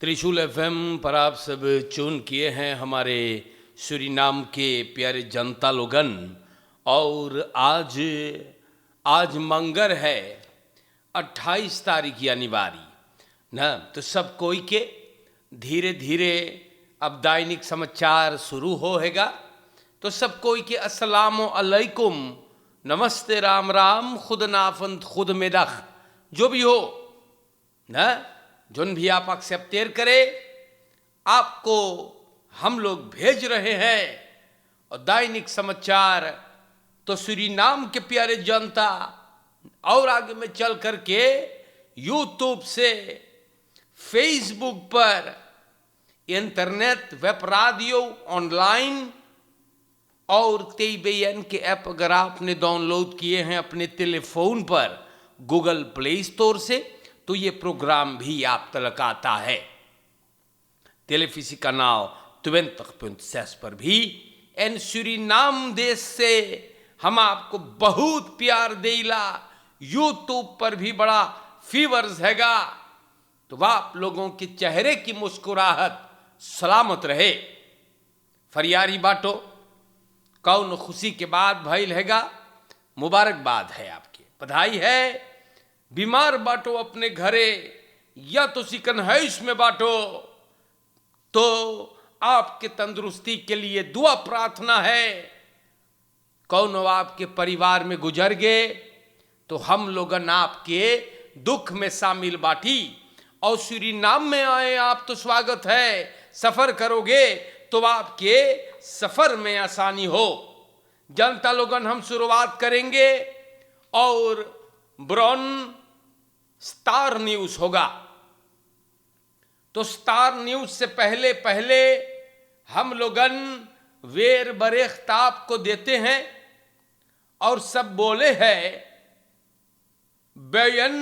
त्रिशूल FM पर आप सब चुन किए हैं हमारे सूरीनाम के प्यारे जनता लोगन। और आज आज मंगर है 28 तारीख यानी बारी ना, तो सब कोई के धीरे धीरे अब दैनिक समाचार शुरू होएगा। तो सब कोई के अस्सलामु अलैकुम, नमस्ते, राम राम, खुद नाफंद खुद मेदख, जो भी हो ना, जोन भी आप एक्सेप्टेर करे, आपको हम लोग भेज रहे हैं। और दैनिक समाचार तो सूरीनाम के प्यारे जनता और आगे में चल करके यूट्यूब से, फेसबुक पर, इंटरनेट, वेब रेडियो, ऑनलाइन और TBN के ऐप अगर आपने डाउनलोड किए हैं अपने टेलीफोन पर गूगल प्ले स्टोर से, तो ये प्रोग्राम भी आप तक आता है। टेलीविजन का नाम 20.6 पर भी एन सूरीनाम देश से हम आपको बहुत प्यार देला। यूट्यूब पर भी बड़ा फीवर्स हैगा। तो आप लोगों के चेहरे की मुस्कुराहट सलामत रहे। फरियारी बाटो, कौन खुशी के बाद भइल हैगा, मुबारकबाद है, आपके बधाई है। बीमार बाटो अपने घरे या तो सिकनहैश में बाटो, तो आपके तंदुरुस्ती के लिए दुआ प्रार्थना है। कौन आपके परिवार में गुजर गए तो हम लोगन आपके दुख में शामिल बाटी। और सूरीनाम में आए आप तो स्वागत है। सफर करोगे तो आपके सफर में आसानी हो। जनता लोगन हम शुरुआत करेंगे और ब्रॉन स्टार न्यूज होगा। तो स्टार न्यूज से पहले पहले हम लोगन वेर बरेख्त आपको देते हैं और सब बोले हैं बयन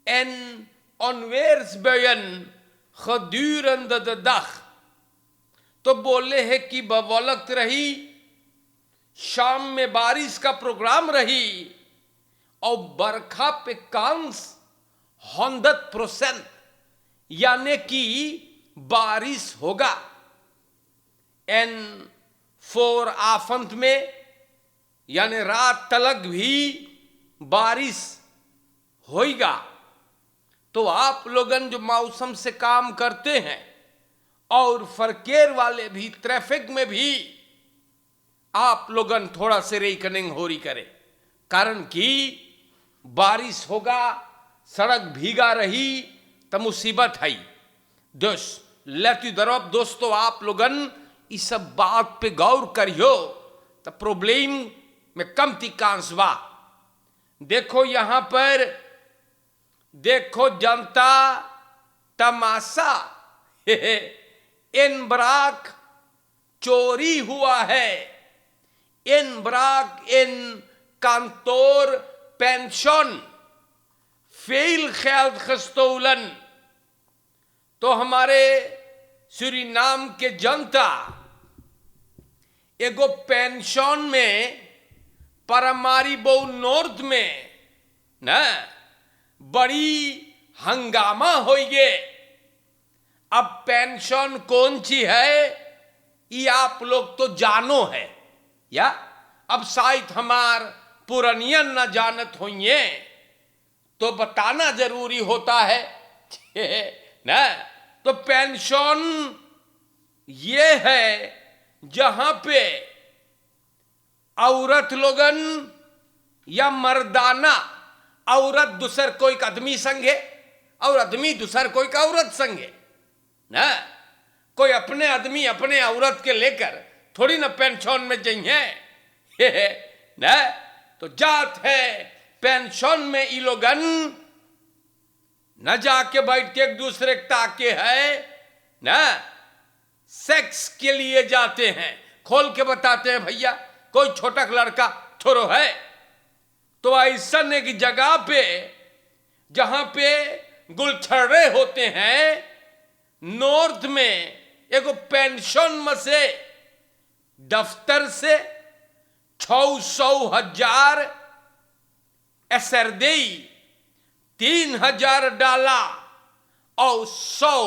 एन ऑनवेर्स बयन खदूरंद दख। तो बोले हैं कि बवलत रही, शाम में बारिश का प्रोग्राम रही और बरखा पे कांस 100% यानी कि बारिश होगा। एन 4 आफंत में यानी रात तलक भी बारिश होएगा। तो आप लोगन जो मौसम से काम करते हैं और फरकेर वाले भी ट्रैफिक में भी आप लोगन थोड़ा से रेकनिंग हो रही करे, कारण कि बारिश होगा, सड़क भीगा रही तो मुसीबत है। दोस्तों आप लोगन इस सब बात पे गौर करियो तो प्रॉब्लम में कम तिकांश बा। देखो यहां पर, देखो जनता तमाशा इन बराक चोरी हुआ है। इन बराक इन कांतोर पेंशन फेल ख्याल खस्तौलन। तो हमारे सूरीनाम के जनता एगो पेंशन में परमारी बो नॉर्थ में ना बड़ी हंगामा होइगे। अब पेंशन कौन सी है ये आप लोग तो जानो है, या अब शायद हमार पुरनियन न जानत होइए तो बताना जरूरी होता है ना। तो पेंशन ये है जहां पे औरत लोगन या मर्दाना, औरत दूसर कोई का आदमी संगे और आदमी दूसर कोई का औरत संगे ना। कोई अपने आदमी अपने औरत के लेकर थोड़ी ना पेंशन में जाइए ना। तो जात है पेंशन में ई लोगन न जाके बैठ के एक दूसरे ताके है ना, सेक्स के लिए जाते हैं। खोल के बताते हैं भैया, कोई छोटा लड़का थोड़ो है। तो ऐसा एक जगह पे जहां पे गुलछड़े होते हैं, नॉर्थ में एगो पेंशन में से दफ्तर से 600,000 एसरदेई $3,000 और 100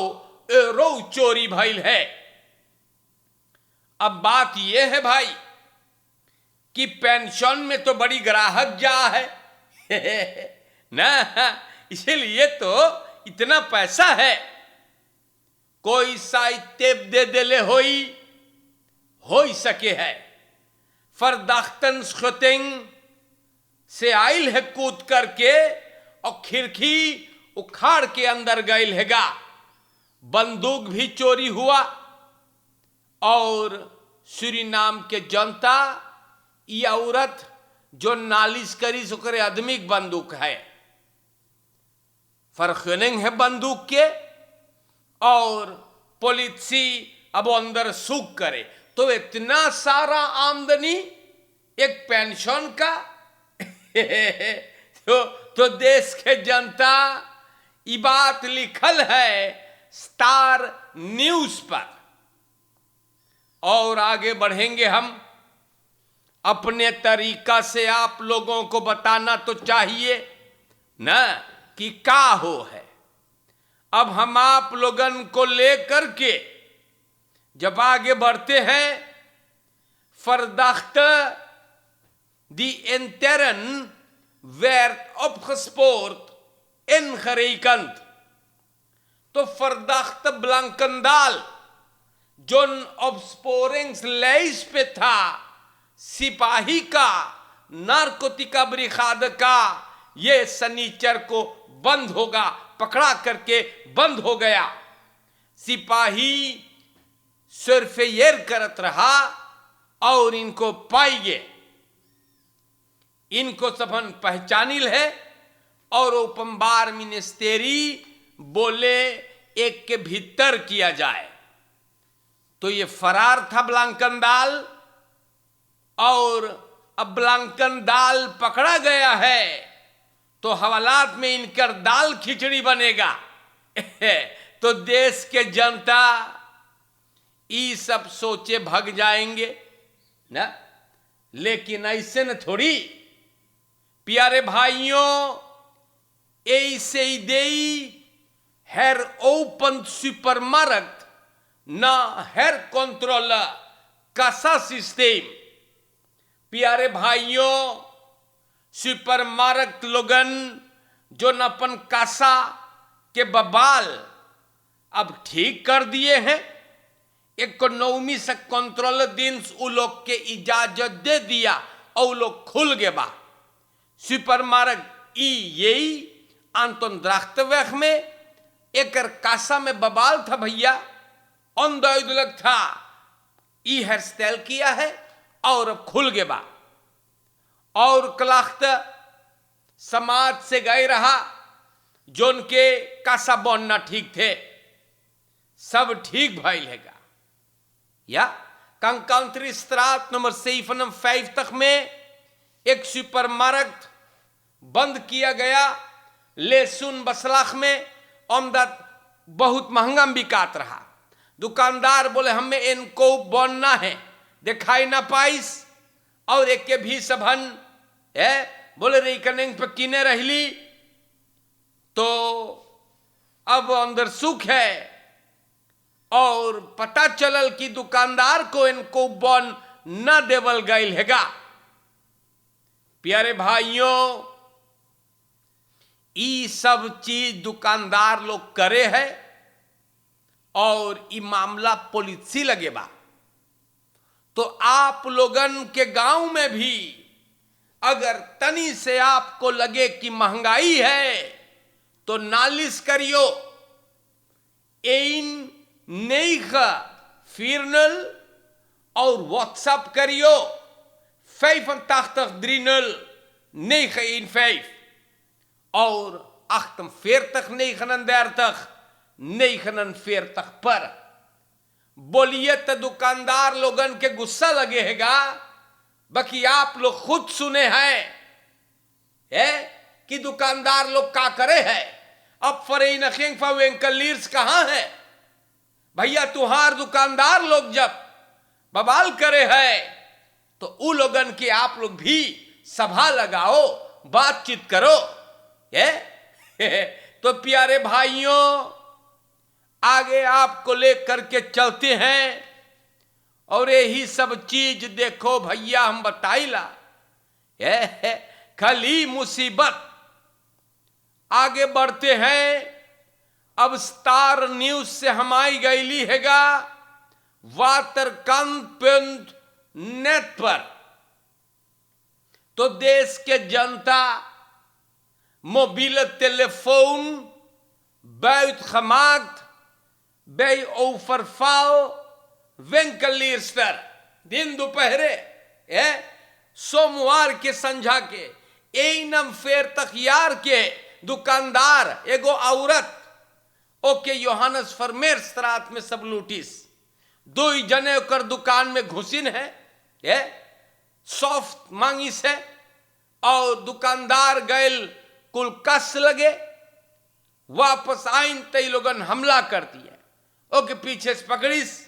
यूरो चोरी भइल है। अब बात यह है भाई कि पेंशन में तो बड़ी ग्राहक जा है ना, इसीलिए तो इतना पैसा है। कोई साहित्य दे देले हो सके है। फरदाख्तन स्खुतिंग से आइल है कूद करके और खिड़की उखाड़ के अंदर गइल हैगा। बंदूक भी चोरी हुआ और सूरीनाम के जनता ये औरत जो नालिश करी सुकरे आदमी बंदूक है, फर्क नहीं है बंदूक के। और पॉलिसी अब अंदर सूख करे तो इतना सारा आमदनी एक पेंशन का तो देश के जनता ये बात लिखल है स्टार न्यूज पर। और आगे बढ़ेंगे हम अपने तरीका से। आप लोगों को बताना तो चाहिए ना कि क्या हो है। अब हम आप लोगन को लेकर के जब आगे बढ़ते हैं, फरदाख्त दी एंटेरन werd opgespoord ingerekend. तो फरदाख्त ब्लैंकनदाल जोन opsporingslijst पे था सिपाही का, नार्कोटिका ब्रिगाद का, ये सनीचर को बंद होगा, पकड़ा करके बंद हो गया। सिपाही सर्फेयर करत रहा और इनको पाइगे, इनको सबन पहचानिल है। और उपम्बार मिनिस्टेरी बोले एक के भीतर किया जाए। तो ये फरार था ब्लैंकनदाल और अब ब्लैंकनदाल पकड़ा गया है तो हवालात में इनकर दाल खिचड़ी बनेगा तो देश के जनता ये सब सोचे भाग जाएंगे ना। लेकिन ऐसे न थोड़ी प्यारे भाइयों, ऐसे ही देई her open supermarkt na her controller kassa system। प्यारे भाइयों, सुपरमार्केट लोगन जो नपन कासा के बबाल अब ठीक कर दिए हैं। इकोनॉमी से कंट्रोल दिन उ लोग के इजाजत दे दिया और लोग खुल गए बा। सुपरमार्केट यही आंतन द्राख्तवेख में एक कासा में बबाल था भैया, अंदर था, ई हेयर स्टाइल किया है और अब खुल गए बा। और कलाख्त समाज से गए रहा जो उनके कासा बनना ठीक थे, सब ठीक भाई लेगा। या कंकाउंट्री स्ट्रात नंबर 7 तक में एक सुपरमार्केट बंद किया गया। लहसुन बसलाख में आमदद बहुत महंगा बिकात रहा। दुकानदार बोले हमें इनको बनना है, दिखाई ना पाइस। और एक के भी सबन बोले रिकनिंग पे किने रहली तो अब अंदर सुख है। और पता चलल कि दुकानदार को इनको बन न देवल गईल हैगा। प्यारे भाइयों, ये सब चीज दुकानदार लोग करे है और ये मामला पॉलिसी लगे बा। तो आप लोगन के गांव में भी अगर तनी से आपको लगे कि महंगाई है तो नालिश करियो। इन नहीं फिरनल और व्हाट्सएप करियो 85 915 और 48 49 पर बोलिए तो दुकानदार लोगन के गुस्सा लगे हैगा। बाकी आप लोग खुद सुने हैं कि दुकानदार लोग क्या करे है। अब फरेनकलीर्स कहां है भैया? तुहार दुकानदार लोग जब बवाल करे है तो उ लोगन के आप लोग भी सभा लगाओ, बातचीत करो। तो प्यारे भाइयों, आगे आपको लेकर के चलते हैं और यही सब चीज देखो भैया हम बताइला है खाली मुसीबत। आगे बढ़ते हैं। अब स्टार न्यूज से हमारी गईली हैगा वाटरकांत नेट पर। तो देश के जनता mobile telephone buitgemaakt bij overval winkelierster दिन दोपहरे है सोमवार के संझा के एनम फेर तखियार के दुकानदार एगो औरत ओके योहानस फरमेर स्त्रात में सब लूटिस दो जने ओकर दुकान में घुसिन है सॉफ्ट मांगी से और दुकानदार गैल कुल कस लगे वापस आइन तई लोगन हमला कर दिए। ओके पीछे से पकड़िस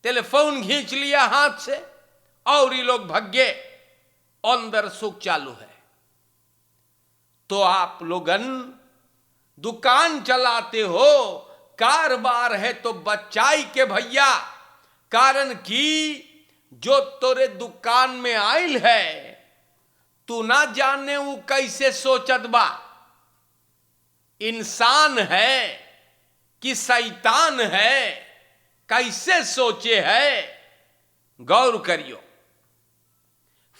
टेलीफोन खींच लिया हाथ से और ये लोग भगे। अंदर सुख चालू है। तो आप लोगन दुकान चलाते हो कारोबार है तो बचाई के भैया, कारण कि जो तोरे दुकान में आयल है तू ना जाने वो कैसे सोचत बा, इंसान है कि शैतान है, कैसे सोचे है गौर करियो।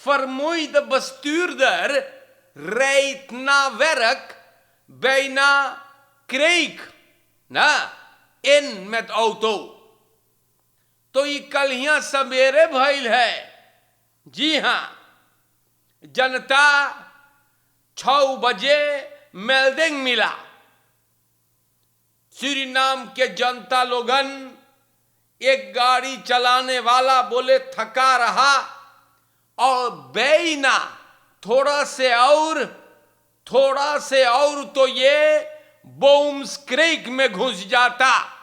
vermoeide bestuurder rijdt na werk bijna kreeg ना इन met auto। तो ये कलियां सवेरे भइल है। जी हां, जनता 6 बजे मेल्डिंग मिला। सूरीनाम के जनता लोगन एक गाड़ी चलाने वाला बोले थका रहा और बेईना थोड़ा से और तो ये बोम्स क्रेक में घुस जाता।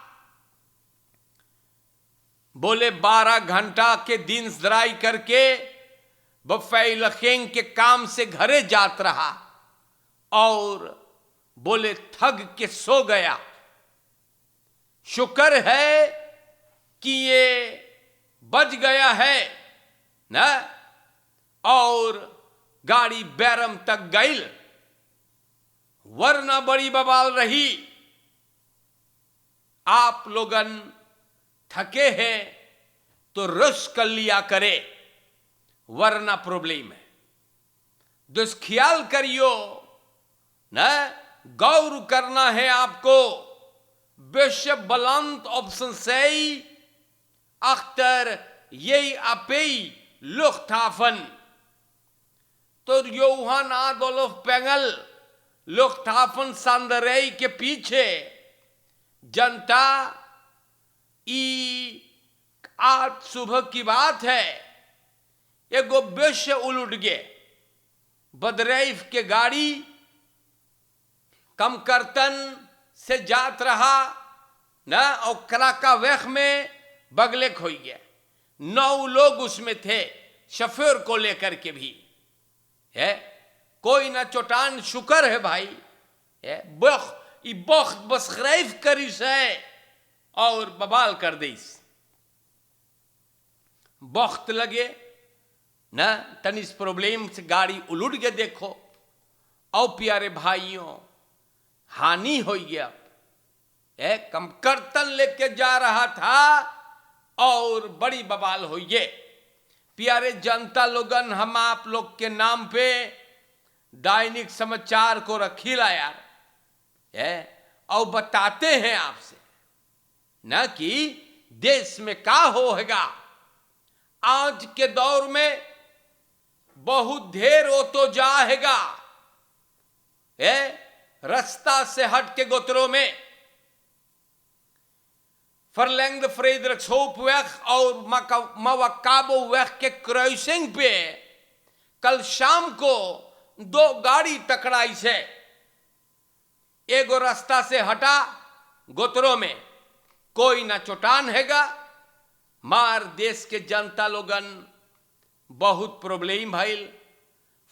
बोले 12 घंटा के दिन जराई करके बफे लखेंग के काम से घरे जात रहा और बोले थक के सो गया। शुक्र है कि ये बच गया है ना, और गाड़ी बैरम तक गई, वरना बड़ी बवाल रही। आप लोगन थके हैं तो रश कर लिया करे, वरना प्रॉब्लम है। दुष्ख्याल करियो ना, गौर करना है आपको। विश्व बलंत ऑप्शन से अख्तर यही अपे लुफ्थाफन। तो योहान आदोल्फ पेंगल लुफ्थाफन सांदरेई के पीछे जनता आज सुबह की बात है, एगो विश्व उलट गए। बदरैफ के गाड़ी कमकर्तन से जात रहा ना और कराका वेख में बगले खोई गया। 9 लोग उसमें थे, शफेर को लेकर के भी है। कोई ना चोटान, शुक्र है भाई है। बख्त बस खरैफ करिस है और बवाल कर दीस। बख्त लगे ना तनिस प्रॉब्लम से गाड़ी उलट के देखो। और प्यारे भाइयों, हानि हो गया। कम कर्तन लेके जा रहा था और बड़ी बवाल हो गए। प्यारे जनता लोगन, हम आप लोग के नाम पे दैनिक समाचार को रखीला यार है और बताते हैं आपसे ना कि देश में क्या होगा। आज के दौर में बहुत ढेर हो तो जाएगा रास्ता से हट के गोत्रों में फरलैंग फ्रेडरिक्सहोफवेग और मवाकाबोवेग के क्रॉसिंग पे कल शाम को 2 गाड़ी टकराई से। एगो रास्ता से हटा गोत्रों में, कोई ना चोटान हैगा, मार देश के जनता लोगन बहुत प्रॉब्लम भइल,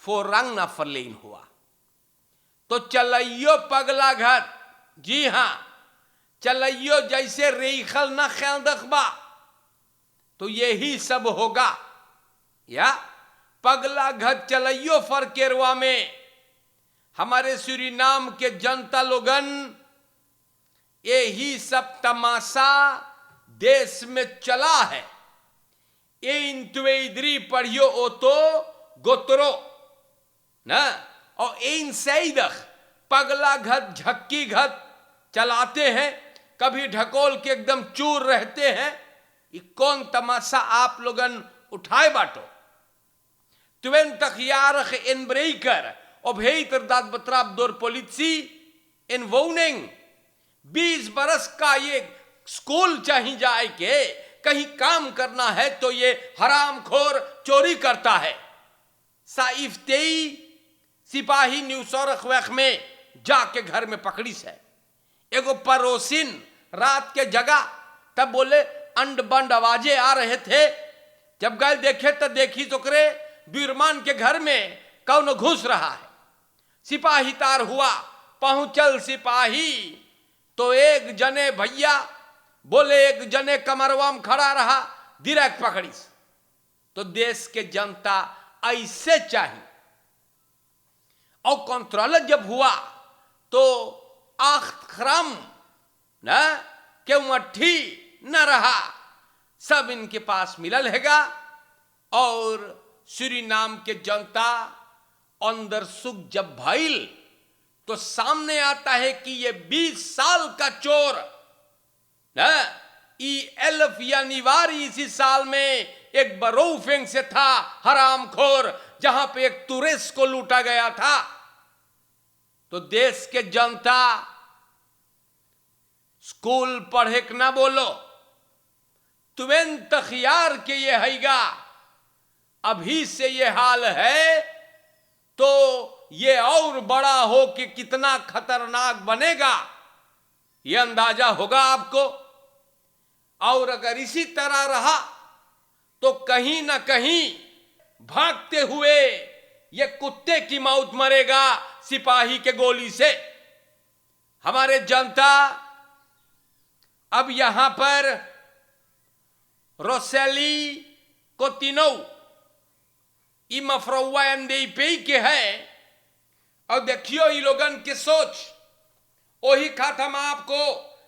फोरंग ना फरलेन हुआ। तो चलइयो पगला घर, जी हां चलइयो जैसे रेखल न खेदखबा, तो यही सब होगा। या पगला घर चलइयो फरकेरवा में हमारे सूरीनाम के जनता लोगन यही सब तमाशा देश में चला है। ये इंतवेदरी पढ़ियो ओ तो गोतरो ना, और इन सईदख पगला घत झक्की घत चलाते हैं, कभी ढकोल के एकदम चूर रहते हैं। ये कौन तमाशा आप लोगन उठाए बाटो? तुवें तक यारख इन ब्रेकर और भेतर दाद बतराब दौर पोलिसी इन वोनिंग 20 बरस का ये स्कूल चाहिए जाए के कहीं काम करना है तो ये हरामखोर चोरी करता है। साइफ्तेई सिपाही न्यूसौरख वैख में जाके घर में पकड़ी से एगो पड़ोसिन रात के जगह, तब बोले अंड बंड आवाजें आ रहे थे। जब गए देखे तो देखी तो करे बीरमान के घर में कौन घुस रहा है। सिपाही तार हुआ, पहुंचल सिपाही तो एक जने भैया बोले, एक जने कमरवाम खड़ा रहा, दिरक पकड़ी। तो देश के जनता ऐसे चाहिए। और कंट्रोल जब हुआ तो आखरम न के मट्ठी न रहा, सब इनके पास मिलल हैगा। और सूरीनाम के जनता अंदर सुख जब भइल तो सामने आता है कि ये 20 साल का चोर न एल्फ यानीवारी इसी साल में एक बरोफेंग से था हरामखोर, जहां पे एक तुरेस को लूटा गया था। तो देश के जनता स्कूल पढ़े के ना बोलो, तुवें तखियार के ये हैगा। अभी से ये हाल है तो ये और बड़ा हो कि कितना खतरनाक बनेगा, ये अंदाजा होगा आपको। और अगर इसी तरह रहा तो कहीं ना कहीं भागते हुए ये कुत्ते की मौत मरेगा सिपाही के गोली से। हमारे जनता अब यहां पर रोसेली कोतिनो मफरौआ एनडीपी के है। और देखियो ये लोगन की सोच, वही खात हम आपको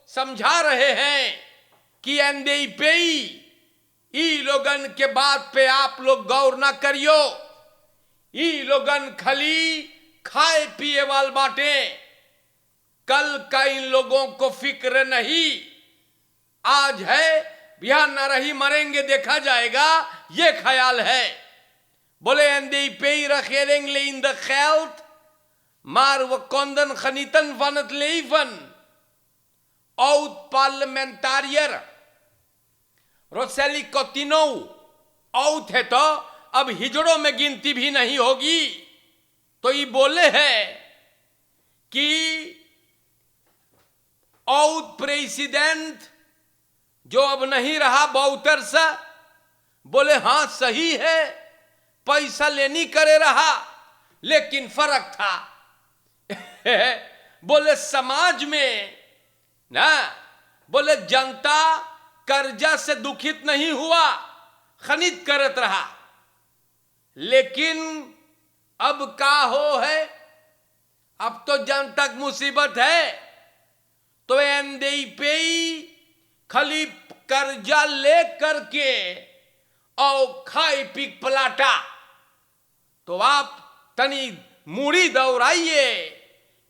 समझा रहे हैं कि एनडीपी ई लोगन के बात पे आप लोग गौर ना करियो। ई लोगन खाली खाए पिए वाल बाटे, कल का इन लोगों को फिक्र नहीं। आज है बिहार न रही मरेंगे देखा जाएगा, ये ख्याल है। बोले एनडीपी रखेंगे in the geld maar we konden genieten van het leven. Oud parlementariër Roselie Cotino आउट है तो अब हिजड़ों में गिनती भी नहीं होगी। तो ये बोले हैं कि आउट प्रेसिडेंट जो अब नहीं रहा बाउटर सा, बोले हां सही है, पैसा लेनी करे रहा, लेकिन फर्क था बोले समाज में ना, बोले जनता कर्जा से दुखित नहीं हुआ, खनित करत रहा। लेकिन अब का हो है, अब तो जनता की मुसीबत है। तो एनडीपी खाली कर्जा ले करके और खाई पी पलाटा। तो आप तनी मूड़ी दौड़ाइए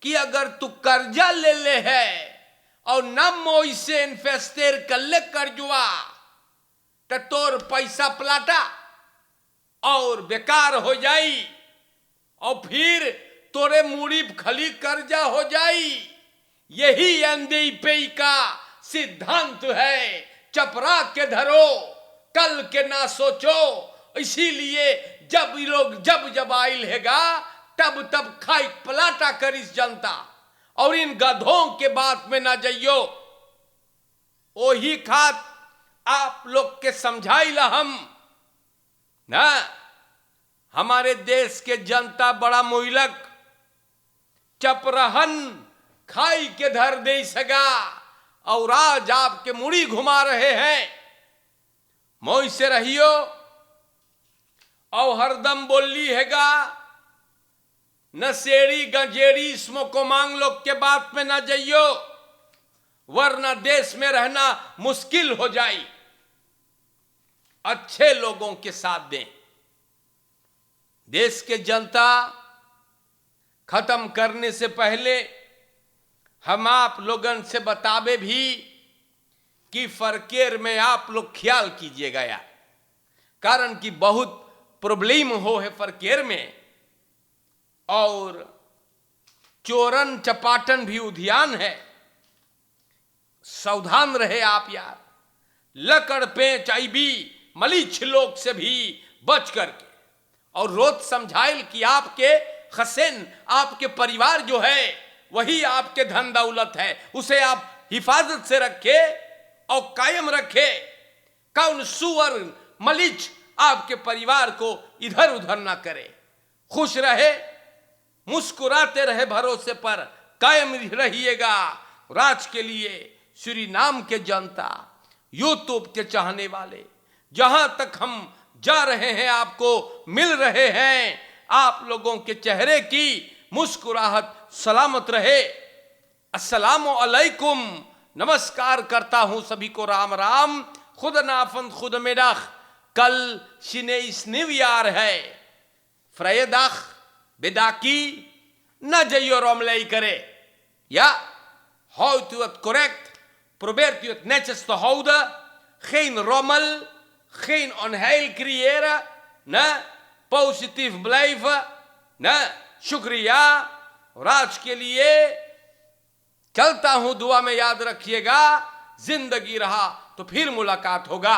कि अगर तू कर्जा ले ले है और न मोइसे इन्वेस्टर कल्ले कर्जुआ तो तोर पैसा पलाटा और बेकार हो जाई, और फिर तोरे मूड़ी खली कर्जा हो जाई। यही एनडीपी का सिद्धांत है, चपरा के धरो कल के ना सोचो। इसीलिए जब लोग जब आइल हैगा तब तब खाई पलाटा करिस जनता, और इन गधों के बात में ना जाइयो। ओही खात आप लोग के समझाइला हम ना, हमारे देश के जनता बड़ा मुइलक चपरहन खाई के धर दे सगा, और आज आपके मुड़ी घुमा रहे हैं। मोह से रहियो और हरदम बोली हैगा, नशेड़ी गंजेड़ी इसमो को मांग लो के बात में न जाइयो, वरना देश में रहना मुश्किल हो जाए। अच्छे लोगों के साथ दें। देश के जनता खत्म करने से पहले हम आप लोगन से बतावे भी कि फरकेर में आप लोग ख्याल कीजिएगा यार, कारण कि बहुत प्रॉब्लम हो है फरकेर में, और चोरन चपाटन भी उद्यान है। सावधान रहे आप यार, लकड़ पेंच आईबी मलीछ लोग से भी बच करके। और रोज समझाइल कि आपके खसेन, आपके परिवार जो है वही आपके धन दौलत है, उसे आप हिफाजत से रखे और कायम रखे। कौन सुअर मलीच आपके परिवार को इधर उधर ना करे। खुश रहे, मुस्कुराते रहे, भरोसे पर कायम रहिएगा। राज के लिए श्री नाम के जनता, यूट्यूब के चाहने वाले, जहां तक हम जा रहे हैं आपको मिल रहे हैं, आप लोगों के चेहरे की मुस्कुराहट सलामत रहे। अस्सलामु अलैकुम, नमस्कार करता हूं सभी को, राम राम। खुद नाफन खुद मेडख, कल शिनेइस न्यू ईयर है। फ्रायदाख बेदाकी न जइयो रोमलई करे, या hout u het correct, probeert u het netjes te houden, geen rommel, geen onheil creëren, ne? Positief blijven, ne? शुक्रिया। और आज के लिए चलता हूं, दुआ में याद रखिएगा। जिंदगी रहा तो फिर मुलाकात होगा।